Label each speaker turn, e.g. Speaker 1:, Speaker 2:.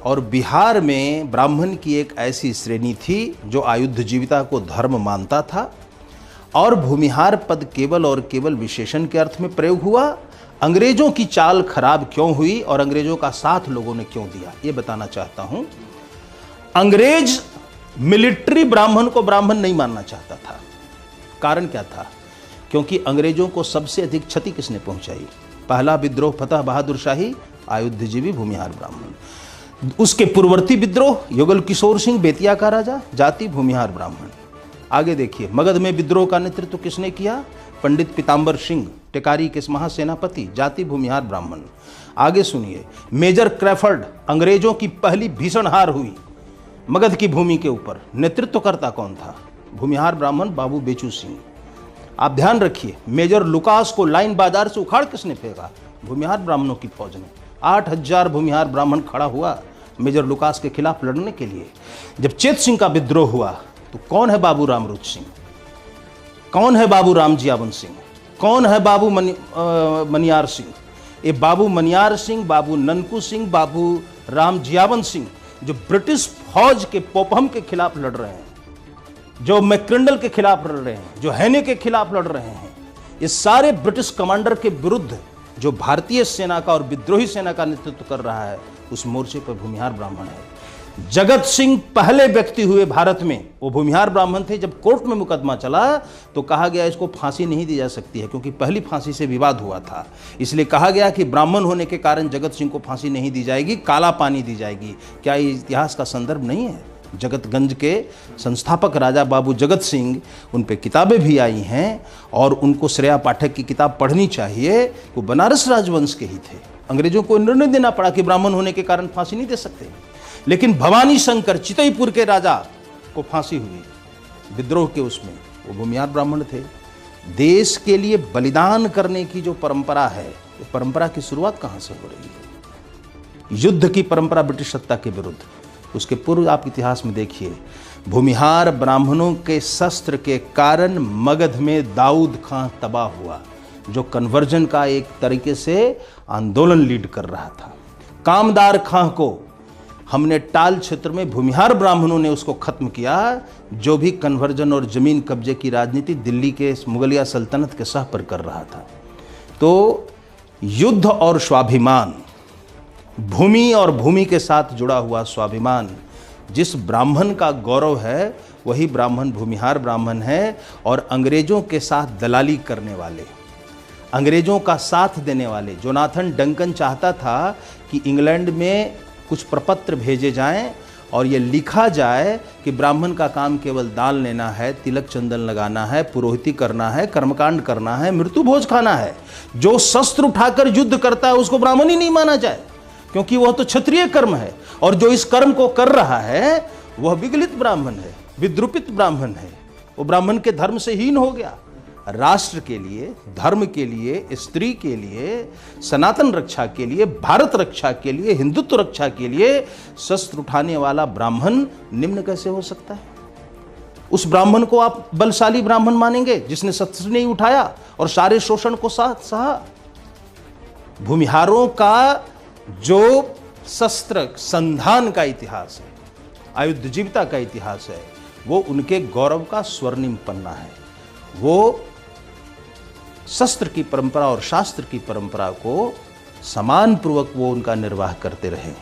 Speaker 1: और बिहार में ब्राह्मण की एक ऐसी श्रेणी थी जो आयुध जीविता को धर्म मानता था और भूमिहार पद केवल और केवल विशेषण के अर्थ में प्रयोग हुआ। अंग्रेजों की चाल खराब क्यों हुई और अंग्रेजों का साथ लोगों ने क्यों दिया, ये बताना चाहता हूं। अंग्रेज मिलिट्री ब्राह्मण को ब्राह्मण नहीं मानना चाहता था। कारण क्या था? क्योंकि अंग्रेजों को सबसे अधिक क्षति किसने पहुंचाई? पहला विद्रोह फतेह बहादुर शाही, आयुधजीवी भूमिहार ब्राह्मण। उसके पूर्ववर्ती विद्रोह युगल किशोर सिंह बेतिया का राजा, जाति भूमिहार ब्राह्मण। आगे देखिए, मगध में विद्रोह का नेतृत्व किसने किया? पंडित पीताम्बर सिंह, टेकारी के महासेनापति, जाति भूमिहार ब्राह्मण। आगे सुनिए, मेजर क्रैफर्ड, अंग्रेजों की पहली भीषण हार हुई मगध की भूमि के ऊपर, नेतृत्वकर्ता कौन था? भूमिहार ब्राह्मण बाबू बेचू सिंह। आप ध्यान रखिए, मेजर लुकास को लाइन बाजार से उखाड़ किसने फेंका? भूमिहार ब्राह्मणों की फौज ने। 8000 भूमिहार ब्राह्मण खड़ा हुआ मेजर लुकास के खिलाफ लड़ने के लिए। जब चेत सिंह का विद्रोह हुआ तो कौन है बाबू रामरुच सिंह, कौन है बाबू राम जियावन सिंह, कौन है बाबू मनियार सिंह? ये बाबू मनियार सिंह, बाबू ननकू सिंह, बाबू राम जियावन सिंह जो ब्रिटिश फौज के पोपहम के खिलाफ लड़ रहे हैं, जो मैक्रिंडल के खिलाफ लड़ रहे हैं, जो हैने के खिलाफ लड़ रहे हैं, ये सारे ब्रिटिश कमांडर के विरुद्ध जो भारतीय सेना का और विद्रोही सेना का नेतृत्व कर रहा है, उस मोर्चे पर भूमिहार ब्राह्मण है। जगत सिंह पहले व्यक्ति हुए भारत में, वो भूमिहार ब्राह्मण थे। जब कोर्ट में मुकदमा चला तो कहा गया इसको फांसी नहीं दी जा सकती है, क्योंकि पहली फांसी से विवाद हुआ था। इसलिए कहा गया कि ब्राह्मण होने के कारण जगत सिंह को फांसी नहीं दी जाएगी, काला पानी दी जाएगी। क्या ये इतिहास का संदर्भ नहीं है? जगतगंज के संस्थापक राजा बाबू जगत सिंह, उन पे किताबें भी आई हैं और उनको श्रेया पाठक की किताब पढ़नी चाहिए। वो बनारस राजवंश के ही थे। अंग्रेजों को निर्णय देना पड़ा कि ब्राह्मण होने के कारण फांसी नहीं दे सकते, लेकिन भवानी शंकर चितईपुर के राजा को फांसी हुई विद्रोह के, उसमें वो भूमिहार ब्राह्मण थे। देश के लिए बलिदान करने की जो परंपरा है, ये परंपरा की शुरुआत कहाँ से हो रही है? युद्ध की परंपरा ब्रिटिश सत्ता के विरुद्ध। उसके पूर्व आप इतिहास में देखिए, भूमिहार ब्राह्मणों के शस्त्र के कारण मगध में दाऊद खां तबाह हुआ, जो कन्वर्जन का एक तरीके से आंदोलन लीड कर रहा था। कामदार खां को हमने टाल क्षेत्र में भूमिहार ब्राह्मणों ने उसको खत्म किया, जो भी कन्वर्जन और जमीन कब्जे की राजनीति दिल्ली के मुगलिया सल्तनत के सह पर कर रहा था। तो युद्ध और स्वाभिमान, भूमि और भूमि के साथ जुड़ा हुआ स्वाभिमान, जिस ब्राह्मण का गौरव है वही ब्राह्मण भूमिहार ब्राह्मण है। और अंग्रेजों के साथ दलाली करने वाले, अंग्रेजों का साथ देने वाले, जोनाथन डंकन चाहता था कि इंग्लैंड में कुछ प्रपत्र भेजे जाएं और ये लिखा जाए कि ब्राह्मण का काम केवल दान लेना है, तिलक चंदन लगाना है, पुरोहिती करना है, कर्मकांड करना है, मृत्यु भोज खाना है। जो शस्त्र उठाकर युद्ध करता है उसको ब्राह्मण ही नहीं माना जाए, क्योंकि वह तो क्षत्रिय कर्म है। और जो इस कर्म को कर रहा है वह विगलित ब्राह्मण है, विद्रुपित ब्राह्मण है, वो ब्राह्मण के धर्म से हीन हो गया। राष्ट्र के लिए, धर्म के लिए, स्त्री के लिए, सनातन रक्षा के लिए, भारत रक्षा के लिए, हिंदुत्व रक्षा के लिए शस्त्र उठाने वाला ब्राह्मण निम्न कैसे हो सकता है? उस ब्राह्मण को आप बलशाली ब्राह्मण मानेंगे जिसने शस्त्र नहीं उठाया और सारे शोषण को सहा? भूमिहारों का जो शस्त्र संधान का इतिहास है, आयुध जीविता का इतिहास है, वो उनके गौरव का स्वर्णिम पन्ना है। वो शस्त्र की परंपरा और शास्त्र की परंपरा को समान पूर्वक वो उनका निर्वाह करते रहे।